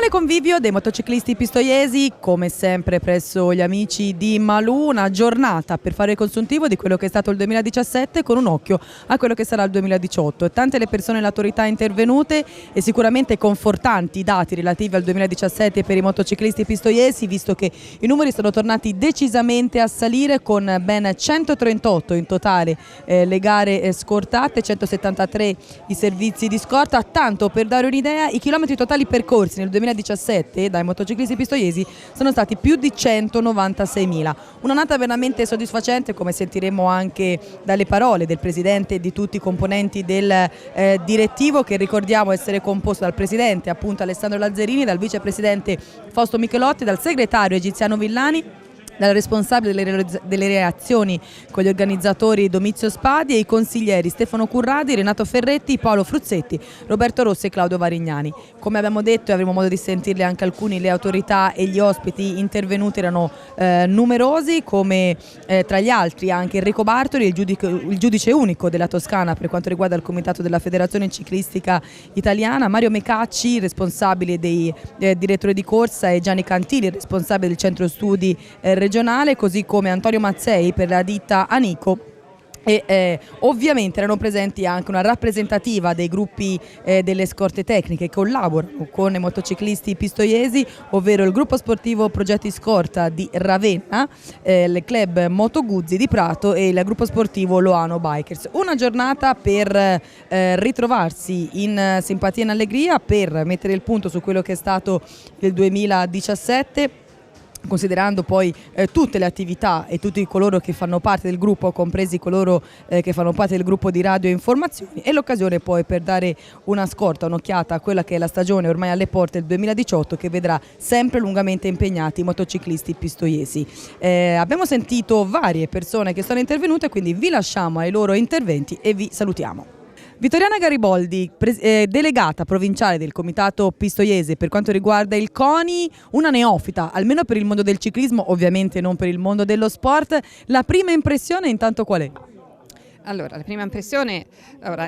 Finale convivio dei motociclisti pistoiesi, come sempre presso gli amici di Malù, una giornata per fare il consuntivo di quello che è stato il 2017 con un occhio a quello che sarà il 2018. Tante le persone e le autorità intervenute e sicuramente confortanti i dati relativi al 2017 per i motociclisti pistoiesi, visto che i numeri sono tornati decisamente a salire con ben 138 in totale le gare scortate, 173 i servizi di scorta. Tanto per dare un'idea, i chilometri totali percorsi nel 2017 dai motociclisti pistoiesi sono stati più di 196.000. Un'annata veramente soddisfacente, come sentiremo anche dalle parole del presidente e di tutti i componenti del direttivo, che ricordiamo essere composto dal presidente appunto Alessandro Lazzarini, dal vicepresidente Fausto Michelotti, dal segretario Egiziano Villani, dal responsabile delle relazioni con gli organizzatori Domizio Spadi e i consiglieri Stefano Curradi, Renato Ferretti, Paolo Fruzzetti, Roberto Rossi e Claudio Varignani. Come abbiamo detto, e avremo modo di sentirli anche alcuni, le autorità e gli ospiti intervenuti erano numerosi, come tra gli altri anche Enrico Bartoli, il giudice unico della Toscana per quanto riguarda il comitato della Federazione Ciclistica Italiana, Mario Mecacci, responsabile dei direttori di corsa, e Gianni Cantili, responsabile del centro studi regionale, così come Antonio Mazzei per la ditta Anico. E ovviamente erano presenti anche una rappresentativa dei gruppi delle scorte tecniche che collaborano con i motociclisti pistoiesi, ovvero il gruppo sportivo Progetti Scorta di Ravenna, il club Moto Guzzi di Prato e il gruppo sportivo Loano Bikers. Una giornata per ritrovarsi in simpatia e in allegria, per mettere il punto su quello che è stato il 2017, considerando poi tutte le attività e tutti coloro che fanno parte del gruppo, compresi coloro che fanno parte del gruppo di radio e informazioni, e l'occasione poi per dare una scorta, un'occhiata a quella che è la stagione ormai alle porte del 2018, che vedrà sempre lungamente impegnati i motociclisti pistoiesi. Abbiamo sentito varie persone che sono intervenute, quindi vi lasciamo ai loro interventi e vi salutiamo. Vittoriana Gariboldi, delegata provinciale del comitato pistoiese per quanto riguarda il CONI, una neofita, almeno per il mondo del ciclismo, ovviamente non per il mondo dello sport. La prima impressione intanto qual è? Allora, la prima impressione,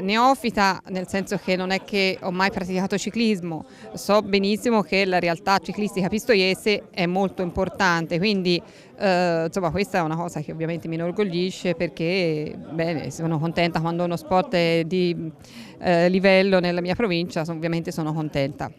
neofita nel senso che non è che ho mai praticato ciclismo, so benissimo che la realtà ciclistica pistoiese è molto importante, quindi insomma questa è una cosa che ovviamente mi inorgoglisce, perché bene, sono contenta quando uno sport è di livello nella mia provincia, ovviamente sono contenta.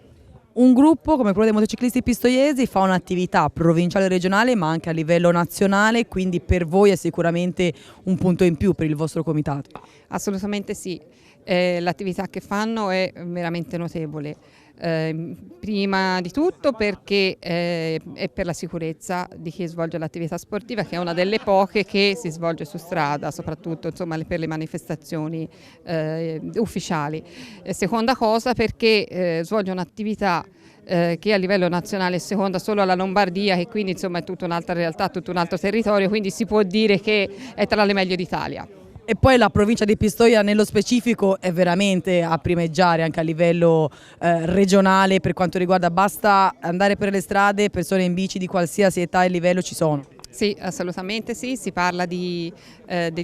Un gruppo come quello dei motociclisti pistoiesi fa un'attività provinciale e regionale, ma anche a livello nazionale, quindi per voi è sicuramente un punto in più per il vostro comitato. Assolutamente sì, l'attività che fanno è veramente notevole. Prima di tutto perché è per la sicurezza di chi svolge l'attività sportiva, che è una delle poche che si svolge su strada, soprattutto insomma, per le manifestazioni ufficiali. Seconda cosa perché svolge un'attività che a livello nazionale è seconda solo alla Lombardia, che quindi insomma è tutta un'altra realtà, tutto un altro territorio, quindi si può dire che è tra le meglio d'Italia. E poi la provincia di Pistoia nello specifico è veramente a primeggiare anche a livello regionale per quanto riguarda, basta andare per le strade, persone in bici di qualsiasi età e livello ci sono. Sì, assolutamente sì, si parla degli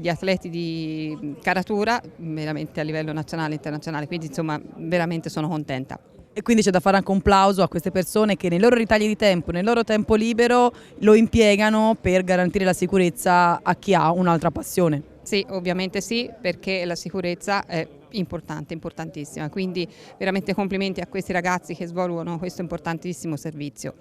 atleti di caratura veramente a livello nazionale e internazionale, quindi insomma veramente sono contenta. E quindi c'è da fare anche un plauso a queste persone che nei loro ritagli di tempo, nel loro tempo libero lo impiegano per garantire la sicurezza a chi ha un'altra passione. Sì, ovviamente sì, perché la sicurezza è importante, importantissima, quindi veramente complimenti a questi ragazzi che svolgono questo importantissimo servizio.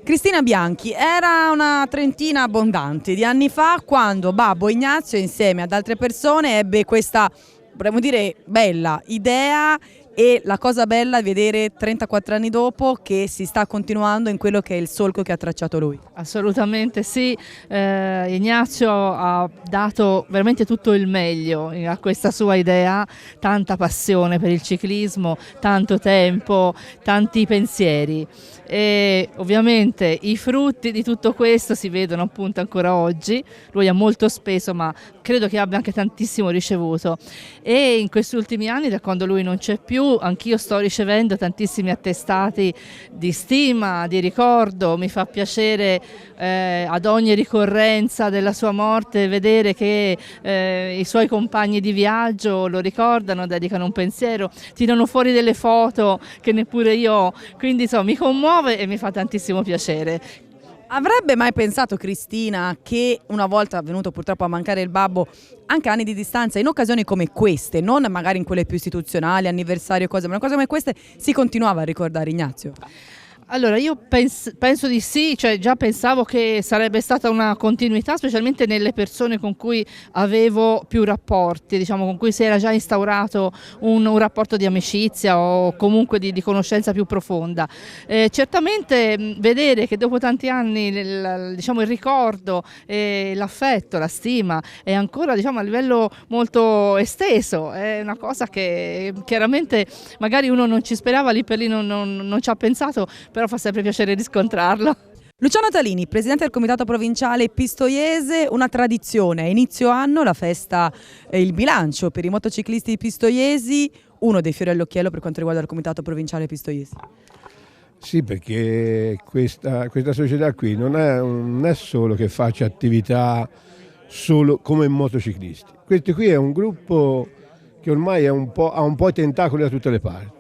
Cristina Bianchi era una trentina abbondante di anni fa, quando Babbo Ignazio insieme ad altre persone ebbe questa, vorremmo dire, bella idea. E la cosa bella è vedere 34 anni dopo che si sta continuando in quello che è il solco che ha tracciato lui. Assolutamente sì, Ignazio ha dato veramente tutto il meglio a questa sua idea, tanta passione per il ciclismo, tanto tempo, tanti pensieri, e ovviamente i frutti di tutto questo si vedono appunto ancora oggi. Lui ha molto speso, ma credo che abbia anche tantissimo ricevuto, e in questi ultimi anni, da quando lui non c'è più, più anch'io sto ricevendo tantissimi attestati di stima, di ricordo. Mi fa piacere ad ogni ricorrenza della sua morte vedere che i suoi compagni di viaggio lo ricordano, dedicano un pensiero, tirano fuori delle foto che neppure io ho, quindi insomma mi commuove e mi fa tantissimo piacere. Avrebbe mai pensato Cristina che una volta venuto purtroppo a mancare il babbo, anche a anni di distanza, in occasioni come queste, non magari in quelle più istituzionali, anniversario e cose, ma in cose come queste, si continuava a ricordare Ignazio? Allora io penso di sì, cioè già pensavo che sarebbe stata una continuità, specialmente nelle persone con cui avevo più rapporti, diciamo con cui si era già instaurato un rapporto di amicizia o comunque di conoscenza più profonda. Certamente vedere che dopo tanti anni diciamo, il ricordo, l'affetto, la stima è ancora diciamo, a livello molto esteso, è una cosa che chiaramente magari uno non ci sperava, lì per lì non ci ha pensato, però fa sempre piacere riscontrarlo. Luciano Talini, presidente del comitato provinciale pistoiese, una tradizione, a inizio anno la festa, il bilancio per i motociclisti pistoiesi, uno dei fiori all'occhiello per quanto riguarda il comitato provinciale pistoiese. Sì, perché questa società qui non è solo che faccia attività solo come motociclisti, questo qui è un gruppo che ormai ha un po' i tentacoli da tutte le parti.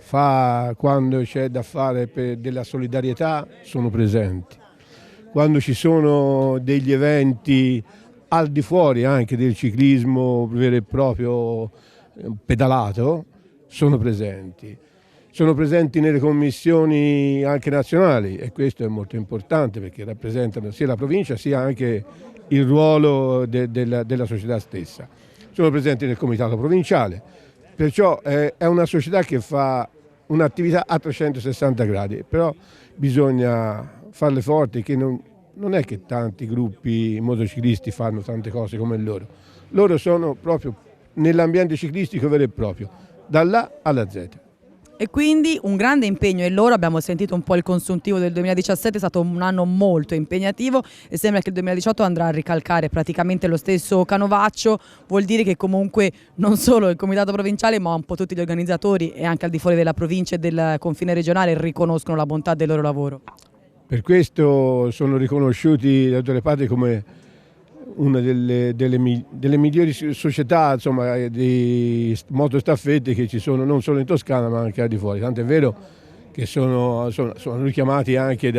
Quando c'è da fare per della solidarietà sono presenti, quando ci sono degli eventi al di fuori anche del ciclismo vero e proprio pedalato sono presenti nelle commissioni anche nazionali e questo è molto importante perché rappresentano sia la provincia sia anche il ruolo della società stessa. Sono presenti nel comitato provinciale, perciò è una società che fa un'attività a 360 gradi, però bisogna farle forti che non è che tanti gruppi motociclisti fanno tante cose come loro. Loro sono proprio nell'ambiente ciclistico vero e proprio, dall'A alla Z. E quindi un grande impegno e loro abbiamo sentito un po' il consuntivo del 2017, è stato un anno molto impegnativo e sembra che il 2018 andrà a ricalcare praticamente lo stesso canovaccio, vuol dire che comunque non solo il comitato provinciale ma un po' tutti gli organizzatori e anche al di fuori della provincia e del confine regionale riconoscono la bontà del loro lavoro. Per questo sono riconosciuti da tutte le parti come una delle migliori società insomma, di motostaffette che ci sono non solo in Toscana ma anche al di fuori, tanto è vero che sono richiamati anche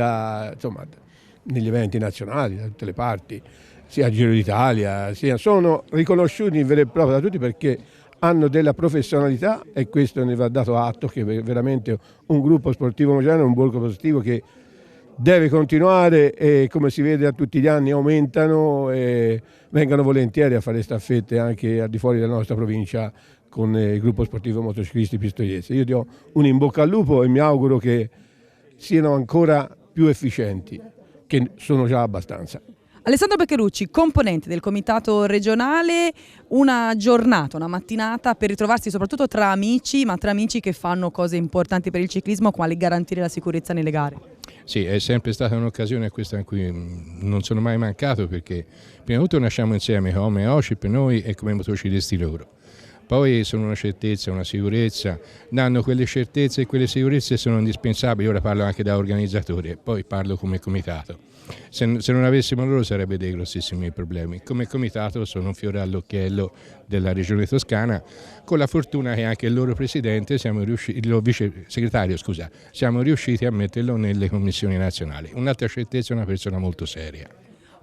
negli eventi nazionali da tutte le parti, sia a Giro d'Italia, sono riconosciuti vero e proprio da tutti perché hanno della professionalità e questo ne va dato atto che veramente un gruppo sportivo omogeneo è un gruppo sportivo che deve continuare e come si vede a tutti gli anni aumentano e vengono volentieri a fare staffette anche al di fuori della nostra provincia con il gruppo sportivo motociclisti pistoiese. Io ti do un in bocca al lupo e mi auguro che siano ancora più efficienti, che sono già abbastanza. Alessandro Beccherucci, componente del comitato regionale, una giornata, una mattinata per ritrovarsi soprattutto tra amici, ma tra amici che fanno cose importanti per il ciclismo, quali garantire la sicurezza nelle gare. Sì, è sempre stata un'occasione questa in cui non sono mai mancato perché prima di tutto nasciamo insieme come OCI per noi e come motociclisti loro. Poi sono una certezza, una sicurezza, danno quelle certezze e quelle sicurezze sono indispensabili, ora parlo anche da organizzatore, poi parlo come comitato. Se non avessimo loro sarebbe dei grossissimi problemi. Come comitato sono un fiore all'occhiello della regione toscana, con la fortuna che anche il loro presidente, il loro vice segretario, siamo riusciti a metterlo nelle commissioni nazionali. Un'altra certezza è una persona molto seria.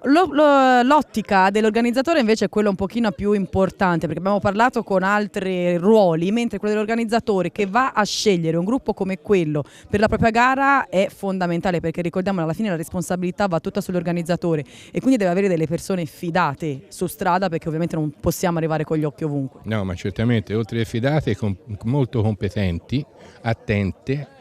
L'ottica dell'organizzatore invece è quella un pochino più importante perché abbiamo parlato con altri ruoli, mentre quello dell'organizzatore che va a scegliere un gruppo come quello per la propria gara è fondamentale perché ricordiamo alla fine la responsabilità va tutta sull'organizzatore e quindi deve avere delle persone fidate su strada perché ovviamente non possiamo arrivare con gli occhi ovunque. No, ma certamente oltre che fidate, molto competenti, attente,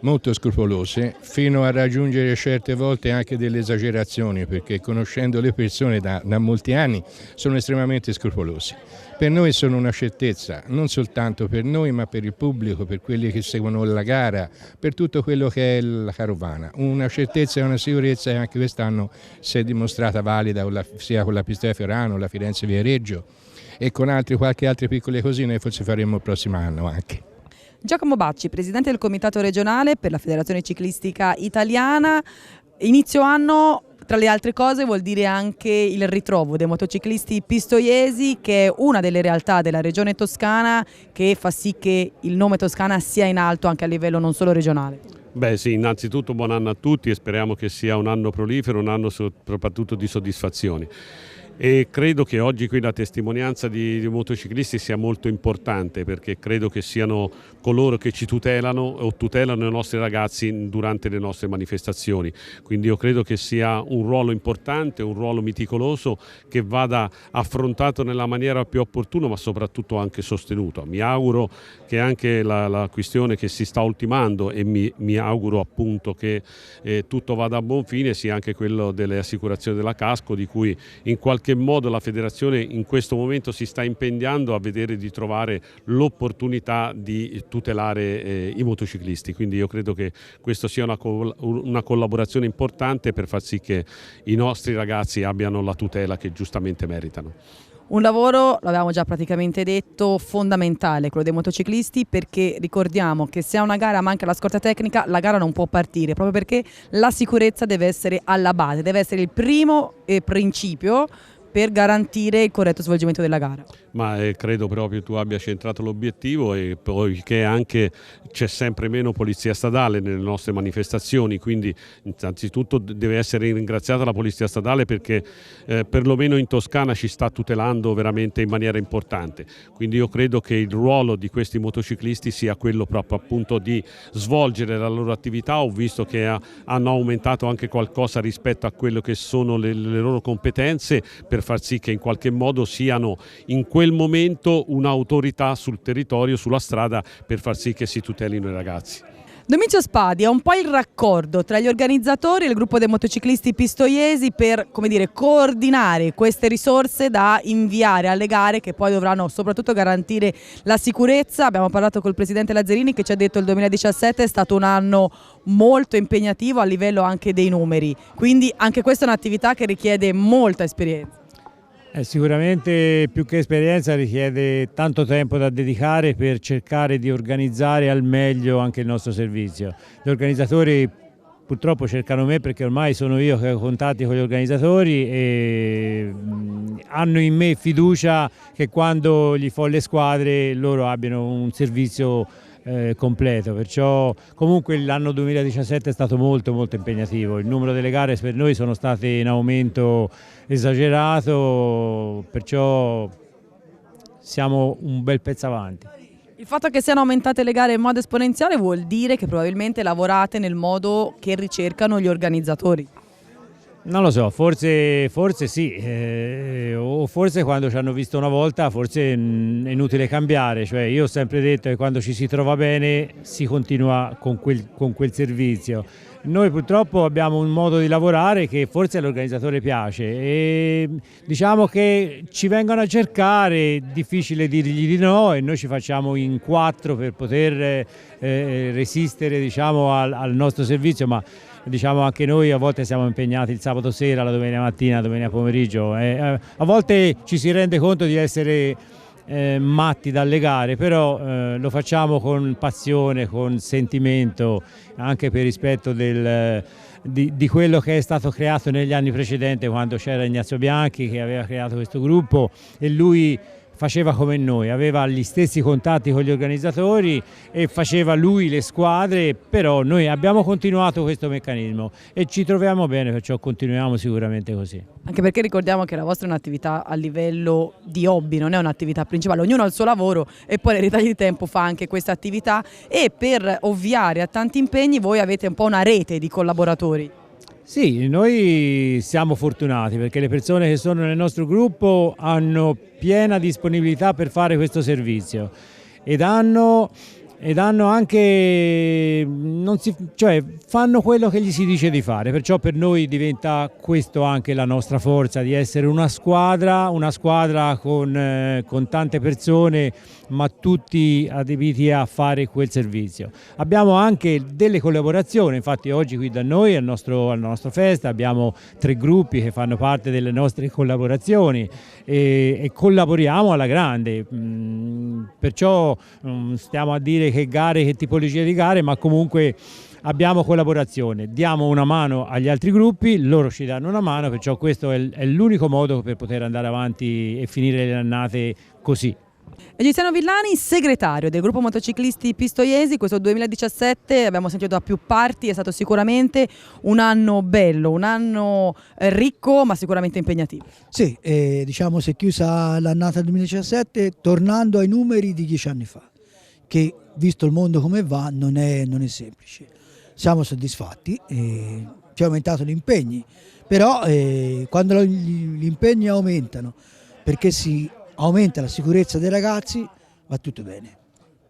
molto scrupolose, fino a raggiungere certe volte anche delle esagerazioni, perché conoscendo le persone da molti anni sono estremamente scrupolosi. Per noi sono una certezza, non soltanto per noi ma per il pubblico, per quelli che seguono la gara, per tutto quello che è la carovana. Una certezza e una sicurezza che anche quest'anno si è dimostrata valida sia con la Pistoia Fiorano, la Firenze Viareggio e con qualche altre piccole cosine che forse faremo il prossimo anno anche. Giacomo Bacci, presidente del comitato regionale per la Federazione Ciclistica Italiana. Inizio anno, tra le altre cose, vuol dire anche il ritrovo dei motociclisti pistoiesi, che è una delle realtà della regione toscana che fa sì che il nome Toscana sia in alto anche a livello non solo regionale. Beh sì, innanzitutto buon anno a tutti e speriamo che sia un anno prolifero, un anno soprattutto di soddisfazioni. E credo che oggi qui la testimonianza di motociclisti sia molto importante, perché credo che siano coloro che ci tutelano o tutelano i nostri ragazzi durante le nostre manifestazioni. Quindi io credo che sia un ruolo importante, un ruolo meticoloso che vada affrontato nella maniera più opportuna, ma soprattutto anche sostenuto. Mi auguro che anche la questione che si sta ultimando, e mi auguro appunto che tutto vada a buon fine, sia anche quello delle assicurazioni della casco, di cui in qualche modo la federazione in questo momento si sta impegnando a vedere di trovare l'opportunità di tutelare i motociclisti. Quindi io credo che questa sia una collaborazione importante per far sì che i nostri ragazzi abbiano la tutela che giustamente meritano. Un lavoro, l'avevamo già praticamente detto, fondamentale, quello dei motociclisti, perché ricordiamo che se a una gara manca la scorta tecnica, la gara non può partire, proprio perché la sicurezza deve essere alla base, deve essere il primo principio per garantire il corretto svolgimento della gara. Ma credo proprio tu abbia centrato l'obiettivo, e poi che anche c'è sempre meno polizia stradale nelle nostre manifestazioni, quindi innanzitutto deve essere ringraziata la polizia stradale, perché perlomeno in Toscana ci sta tutelando veramente in maniera importante. Quindi io credo che il ruolo di questi motociclisti sia quello proprio appunto di svolgere la loro attività. Ho visto che hanno aumentato anche qualcosa rispetto a quello che sono le loro competenze, per far sì che in qualche modo siano in quel momento un'autorità sul territorio, sulla strada, per far sì che si tutelino i ragazzi. Domizio Spadi è un po' il raccordo tra gli organizzatori e il gruppo dei motociclisti pistoiesi per, come dire, coordinare queste risorse da inviare alle gare, che poi dovranno soprattutto garantire la sicurezza. Abbiamo parlato col presidente Lazzarini, che ci ha detto che il 2017 è stato un anno molto impegnativo a livello anche dei numeri, quindi anche questa è un'attività che richiede molta esperienza. Sicuramente più che esperienza richiede tanto tempo da dedicare per cercare di organizzare al meglio anche il nostro servizio. Gli organizzatori purtroppo cercano me, perché ormai sono io che ho contatti con gli organizzatori e hanno in me fiducia che quando gli fo le squadre loro abbiano un servizio completo. Perciò comunque l'anno 2017 è stato molto impegnativo, il numero delle gare per noi sono state in aumento esagerato, perciò siamo un bel pezzo avanti. Il fatto che siano aumentate le gare in modo esponenziale vuol dire che probabilmente lavorate nel modo che ricercano gli organizzatori. Non lo so, forse sì, o forse quando ci hanno visto una volta forse è inutile cambiare. Cioè, io ho sempre detto che quando ci si trova bene si continua con quel servizio. Noi purtroppo abbiamo un modo di lavorare che forse all'organizzatore piace e diciamo che ci vengono a cercare, è difficile dirgli di no, e noi ci facciamo in 4 per poter resistere, diciamo, al nostro servizio, ma diciamo anche noi a volte siamo impegnati il sabato sera, la domenica mattina, la domenica pomeriggio, a volte ci si rende conto di essere matti dalle gare, però lo facciamo con passione, con sentimento, anche per rispetto di quello che è stato creato negli anni precedenti, quando c'era Ignazio Bianchi che aveva creato questo gruppo, e lui faceva come noi, aveva gli stessi contatti con gli organizzatori e faceva lui le squadre, però noi abbiamo continuato questo meccanismo e ci troviamo bene, perciò continuiamo sicuramente così. Anche perché ricordiamo che la vostra è un'attività a livello di hobby, non è un'attività principale, ognuno ha il suo lavoro e poi nei ritagli di tempo fa anche questa attività, e per ovviare a tanti impegni voi avete un po' una rete di collaboratori. Sì, noi siamo fortunati perché le persone che sono nel nostro gruppo hanno piena disponibilità per fare questo servizio ed hanno anche, cioè fanno quello che gli si dice di fare, perciò per noi diventa questo anche la nostra forza, di essere una squadra con tante persone, ma tutti adibiti a fare quel servizio. Abbiamo anche delle collaborazioni, infatti oggi qui da noi alla nostra festa abbiamo 3 gruppi che fanno parte delle nostre collaborazioni e collaboriamo alla grande. perciò non stiamo a dire che gare, che tipologia di gare, ma comunque abbiamo collaborazione, diamo una mano agli altri gruppi, loro ci danno una mano, perciò questo è l'unico modo per poter andare avanti e finire le annate così. Egiziano Villani, segretario del gruppo motociclisti Pistoiesi, questo 2017 abbiamo sentito da più parti, è stato sicuramente un anno bello, un anno ricco ma sicuramente impegnativo. Sì, diciamo si è chiusa l'annata 2017 tornando ai numeri di 10 anni fa, che visto il mondo come va non è semplice. Siamo soddisfatti, ci è aumentato gli impegni, però quando gli impegni aumentano perché si aumenta la sicurezza dei ragazzi va tutto bene.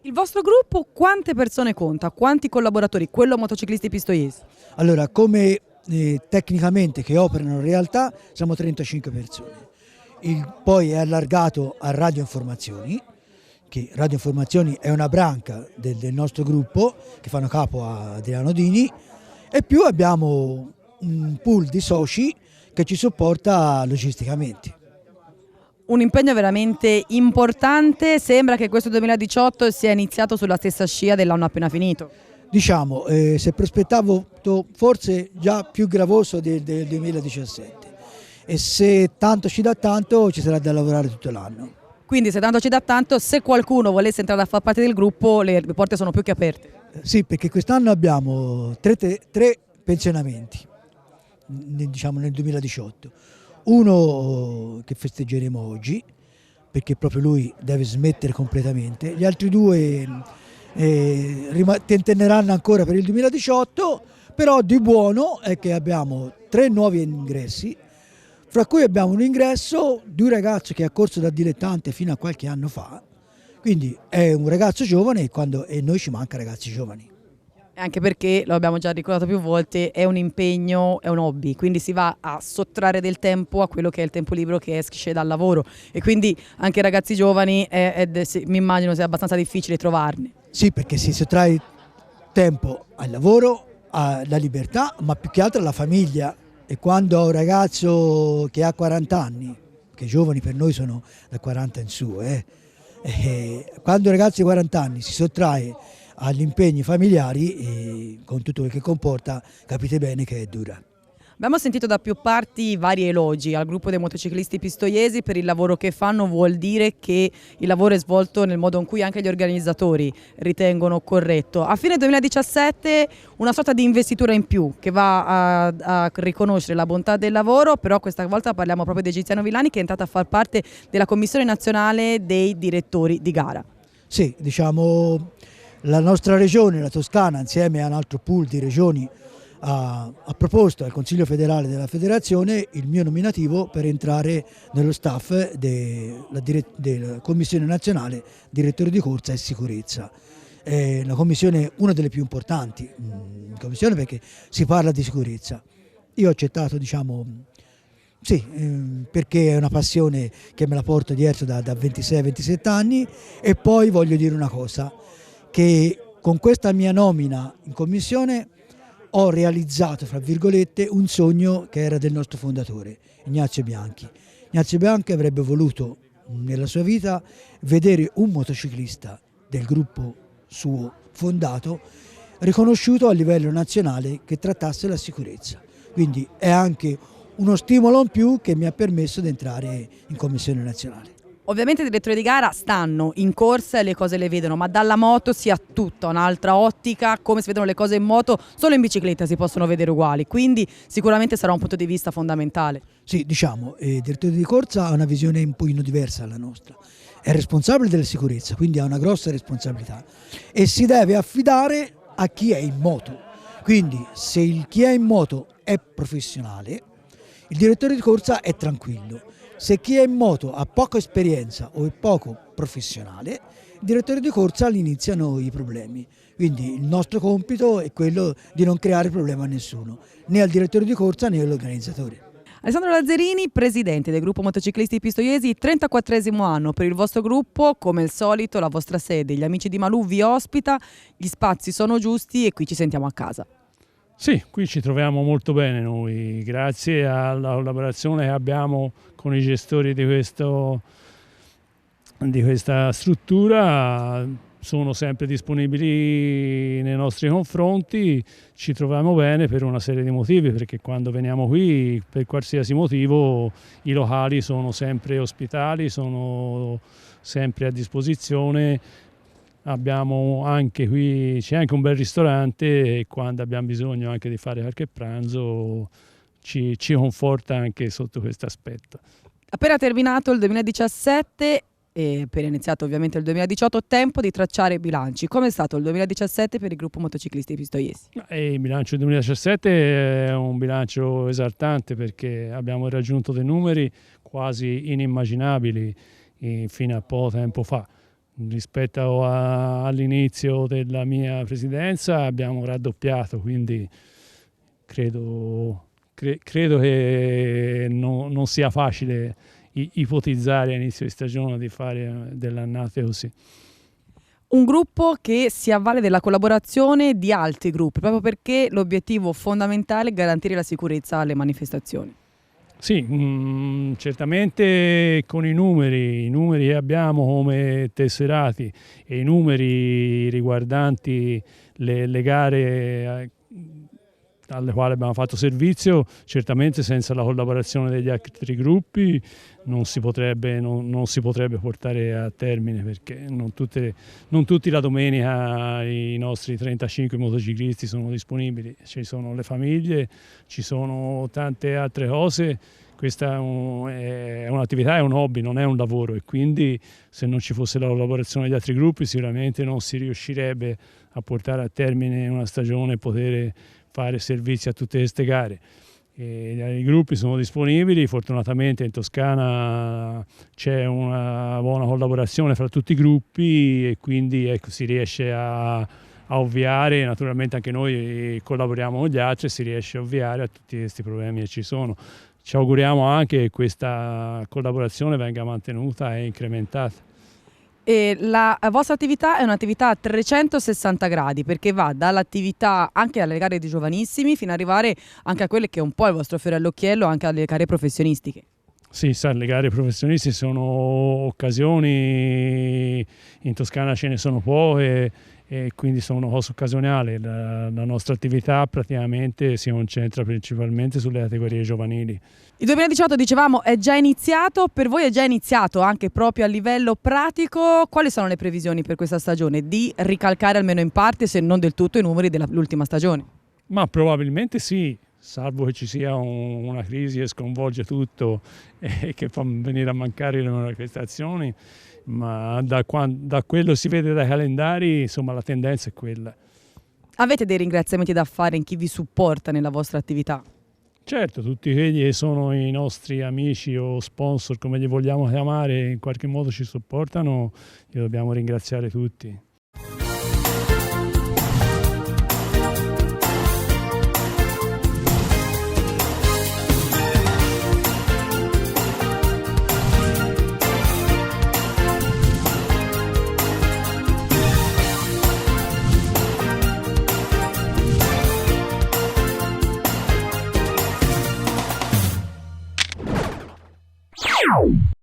Il vostro gruppo quante persone conta? Quanti collaboratori? Quello motociclisti Pistoiesi? Allora, come tecnicamente che operano in realtà siamo 35 persone, poi è allargato a radioinformazioni, che radioinformazioni è una branca del nostro gruppo che fanno capo a Adriano Dini, e più abbiamo un pool di soci che ci supporta logisticamente. Un impegno veramente importante, sembra che questo 2018 sia iniziato sulla stessa scia dell'anno appena finito. Diciamo, se prospettavo forse già più gravoso del 2017 e se tanto ci dà tanto ci sarà da lavorare tutto l'anno. Quindi se tanto ci dà tanto, se qualcuno volesse entrare a far parte del gruppo le porte sono più che aperte. Sì, perché quest'anno abbiamo tre pensionamenti, diciamo nel 2018. Uno che festeggeremo oggi, perché proprio lui deve smettere completamente, gli altri due tenteranno ancora per il 2018, però di buono è che abbiamo 3 nuovi ingressi, fra cui abbiamo un ingresso di un ragazzo che ha corso da dilettante fino a qualche anno fa, quindi è un ragazzo giovane e noi ci manca ragazzi giovani. Anche perché, lo abbiamo già ricordato più volte, è un impegno, è un hobby, quindi si va a sottrarre del tempo a quello che è il tempo libero che esce dal lavoro e quindi anche i ragazzi giovani mi immagino sia abbastanza difficile trovarne. Sì, perché si sottrae tempo al lavoro, alla libertà, ma più che altro alla famiglia, e quando un ragazzo che ha 40 anni, che i giovani per noi sono da 40 in su, quando un ragazzo di 40 anni si sottrae agli impegni familiari con tutto quel che comporta, capite bene che è dura. Abbiamo sentito da più parti vari elogi al gruppo dei motociclisti pistoiesi per il lavoro che fanno, vuol dire che il lavoro è svolto nel modo in cui anche gli organizzatori ritengono corretto. A fine 2017 una sorta di investitura in più che va a riconoscere la bontà del lavoro, però questa volta parliamo proprio di Egiziano Villani che è entrato a far parte della commissione nazionale dei direttori di gara. Sì, diciamo la nostra regione, la Toscana, insieme a un altro pool di regioni, ha proposto al Consiglio federale della federazione il mio nominativo per entrare nello staff della Commissione nazionale direttori di corsa e sicurezza. È una commissione, una delle più importanti, commissione perché si parla di sicurezza. Io ho accettato, diciamo, sì, perché è una passione che me la porto dietro da 26-27 anni, e poi voglio dire una cosa, che con questa mia nomina in commissione ho realizzato, fra virgolette, un sogno che era del nostro fondatore, Ignazio Bianchi. Ignazio Bianchi avrebbe voluto nella sua vita vedere un motociclista del gruppo suo fondato riconosciuto a livello nazionale che trattasse la sicurezza. Quindi è anche uno stimolo in più che mi ha permesso di entrare in commissione nazionale. Ovviamente i direttori di gara stanno in corsa e le cose le vedono, ma dalla moto si ha tutta un'altra ottica, come si vedono le cose in moto, solo in bicicletta si possono vedere uguali, quindi sicuramente sarà un punto di vista fondamentale. Sì, diciamo, il direttore di corsa ha una visione un pochino diversa dalla nostra, è responsabile della sicurezza, quindi ha una grossa responsabilità e si deve affidare a chi è in moto, quindi se chi è in moto è professionale, il direttore di corsa è tranquillo. Se chi è in moto ha poca esperienza o è poco professionale, il direttore di corsa iniziano i problemi. Quindi il nostro compito è quello di non creare problemi a nessuno, né al direttore di corsa né all'organizzatore. Alessandro Lazzerini, presidente del gruppo motociclisti pistoiesi, 34esimo anno per il vostro gruppo, come al solito la vostra sede, gli amici di Malù vi ospita, gli spazi sono giusti e qui ci sentiamo a casa. Sì, qui ci troviamo molto bene noi, grazie alla collaborazione che abbiamo con i gestori di questo struttura sono sempre disponibili nei nostri confronti, ci troviamo bene per una serie di motivi, perché quando veniamo qui per qualsiasi motivo i locali sono sempre ospitali, sono sempre a disposizione. Abbiamo anche qui, c'è anche un bel ristorante e quando abbiamo bisogno anche di fare qualche pranzo ci conforta anche sotto questo aspetto. Appena terminato il 2017 e appena iniziato ovviamente il 2018, tempo di tracciare i bilanci. Come è stato il 2017 per il gruppo motociclisti pistoiesi? Il bilancio del 2017 è un bilancio esaltante perché abbiamo raggiunto dei numeri quasi inimmaginabili fino a poco tempo fa. Rispetto all'inizio della mia presidenza abbiamo raddoppiato, quindi credo che non sia facile ipotizzare all'inizio di stagione di fare delle annate così. Un gruppo che si avvale della collaborazione di altri gruppi, proprio perché l'obiettivo fondamentale è garantire la sicurezza alle manifestazioni. Sì, certamente con i numeri che abbiamo come tesserati e i numeri riguardanti le gare alle quali abbiamo fatto servizio, certamente senza la collaborazione degli altri gruppi non si potrebbe portare a termine, perché non tutti la domenica i nostri 35 motociclisti sono disponibili, ci sono le famiglie, ci sono tante altre cose. Questa è un'attività, è un hobby, non è un lavoro, e quindi se non ci fosse la collaborazione degli altri gruppi sicuramente non si riuscirebbe a portare a termine una stagione e poter fare servizi a tutte queste gare. I gruppi sono disponibili, fortunatamente in Toscana c'è una buona collaborazione fra tutti i gruppi e quindi si riesce a ovviare, naturalmente anche noi collaboriamo con gli altri e si riesce a ovviare a tutti questi problemi che ci sono. Ci auguriamo anche che questa collaborazione venga mantenuta e incrementata. E la vostra attività è un'attività a 360 gradi, perché va dall'attività anche alle gare di giovanissimi fino ad arrivare anche a quelle che è un po' il vostro fiore all'occhiello, anche alle gare professionistiche. Sì, le gare professionistiche sono occasioni, in Toscana ce ne sono poche e quindi sono cose occasionali. La nostra attività praticamente si concentra principalmente sulle categorie giovanili. Il 2018, dicevamo, è già iniziato, per voi è già iniziato anche proprio a livello pratico. Quali sono le previsioni per questa stagione? Di ricalcare almeno in parte, se non del tutto, i numeri dell'ultima stagione? Ma probabilmente sì, salvo che ci sia una crisi che sconvolge tutto e che fa venire a mancare le manifestazioni, ma da quello si vede dai calendari, insomma la tendenza è quella. Avete dei ringraziamenti da fare in chi vi supporta nella vostra attività? Certo, tutti quelli che sono i nostri amici o sponsor, come li vogliamo chiamare, in qualche modo ci supportano, li dobbiamo ringraziare tutti.